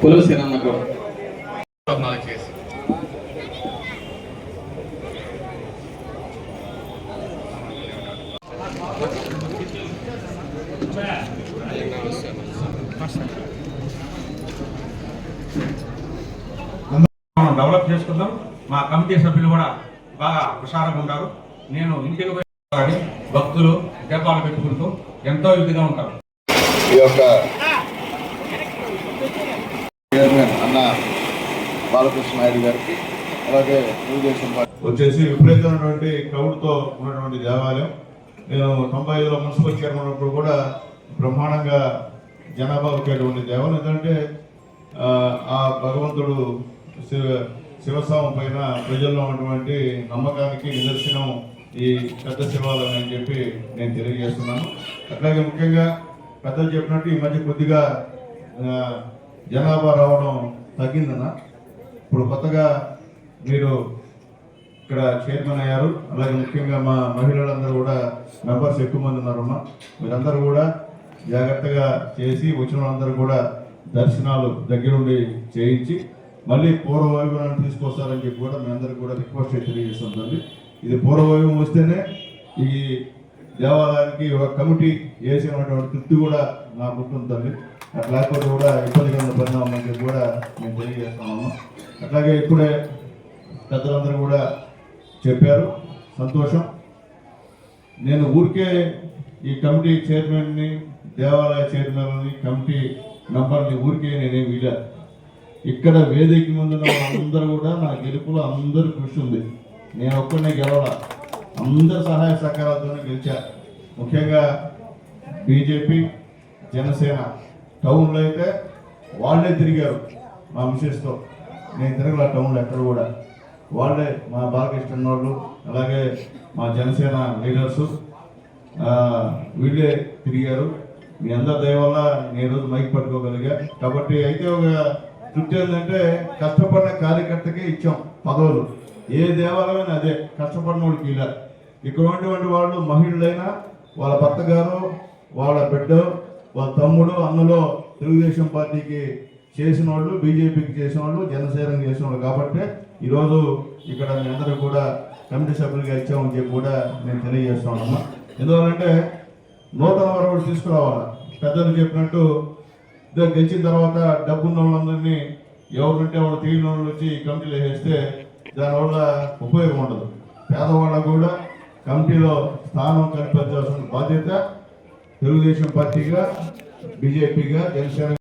పులసేనన్న కూడా చేసి మనం డెవలప్ చేసుకుందాం. మా కమిటీ సభ్యులు కూడా బాగా హుషారుగా ఉంటారు. నేను ఇంటికి పోయి భక్తులు దీపాలు పెట్టుకుంటూ ఎంతో ఇదిగా ఉంటారు. ఈ యొక్క అన్న బాలకృష్ణ నాయుడు గారికి అలాగే తెలుగుదేశం వచ్చేసి విపరీతమైనటువంటి క్రౌడ్తో ఉన్నటువంటి దేవాలయం. నేను 95లో మున్సిపల్ చైర్మన్ ఉన్నప్పుడు కూడా బ్రహ్మాండంగా జనాభా వచ్చేటువంటి దేవాలయం. ఎందుకంటే ఆ భగవంతుడు శివస్వామి పైన ప్రజల్లో ఉన్నటువంటి నమ్మకానికి నిదర్శనం ఈ పెద్ద శివాలయం అని చెప్పి నేను తెలియజేస్తున్నాను. అట్లాగే ముఖ్యంగా పెద్దలు చెప్పినట్టు ఈ మధ్య కొద్దిగా జనాభా రావడం తగ్గిందన్న. ఇప్పుడు కొత్తగా మీరు ఇక్కడ చైర్మన్ అయ్యారు. అలాగే ముఖ్యంగా మా మహిళలందరూ కూడా మెంబర్స్ ఎక్కువ మంది ఉన్నారమ్మా. మీరందరూ కూడా జాగ్రత్తగా చేసి వచ్చిన వాళ్ళందరూ కూడా దర్శనాలు దగ్గరుండి చేయించి మళ్ళీ పూర్వవైభవాన్ని తీసుకొస్తారని చెప్పి కూడా మీ అందరికీ కూడా రిక్వెస్ట్ తెలియజేస్తుంది. ఇది పూర్వవైభవం వస్తేనే ఈ దేవాలయానికి ఒక కమిటీ వేసినటువంటి తృప్తి కూడా నాకు ఉంటుంది. లేకపోతే కూడా ఇబ్బందికరమైన పరిణామం అని చెప్పి కూడా మేము తెలియజేస్తున్నాము. అట్లాగే ఇప్పుడే పెద్దలందరూ కూడా చెప్పారు, సంతోషం. నేను ఊరికే ఈ కమిటీ చైర్మన్ని, దేవాలయ చైర్మన్ని, కమిటీ మెంబర్ని ఊరికే నేనేం వీలేదు. ఇక్కడ వేదిక ముందున్న అందరూ కూడా నా గెలుపులో అందరూ కృషి ఉంది. నేను ఒక్కడనే గెలవాల, అందరు సహాయ సహకారాలతోనే గెలిచా. ముఖ్యంగా బీజేపీ, జనసేన టౌన్లో అయితే వాళ్ళే తిరిగారు మా మిసెస్తో. నేను తిరగల టౌన్లో ఎక్కడ కూడా. వాళ్ళే మా బాలకృష్ణ వాళ్ళు, అలాగే మా జనసేన లీడర్సు వీళ్ళే తిరిగారు. మీ అందరి దయ వల్ల నేను రోజు మైక్ పట్టుకోగలిగా. కాబట్టి అయితే ఒక తృప్తి ఏంటంటే కష్టపడిన కార్యకర్తకే ఇచ్చాం పదవులు. ఏ దేవాలయమైనా అదే, కష్టపడిన వాళ్ళకి ఇలా. ఇక్కడ ఉన్నటువంటి వాళ్ళు మహిళలైనా, వాళ్ళ భర్త గారు, వాళ్ళ బిడ్డ, వాళ్ళ తమ్ముడు, అన్నలో తెలుగుదేశం పార్టీకి చేసిన వాళ్ళు, బీజేపీకి చేసిన వాళ్ళు, జనసేనకి చేసిన వాళ్ళు. కాబట్టి ఈరోజు ఇక్కడ మీ అందరూ కూడా కమిటీ సభ్యులుగా ఇచ్చామని చెప్పి కూడా నేను తెలియజేస్తున్నాను. ఎందువల్లంటే నూతన వరవడు తీసుకురావాలి. పెద్దలు చెప్పినట్టు గెలిచిన తర్వాత డబ్బున్న వాళ్ళందరినీ ఎవరుంటే వాళ్ళు తీరిన వాళ్ళు వచ్చి కమిటీలో వేస్తే దానివల్ల ఉపయోగం ఉండదు. పేదవాళ్ళకు కూడా కమిటీలో స్థానం కల్పించాల్సిన బాధ్యత తెలుగుదేశం పార్టీగా, బీజేపీగా, జనసేన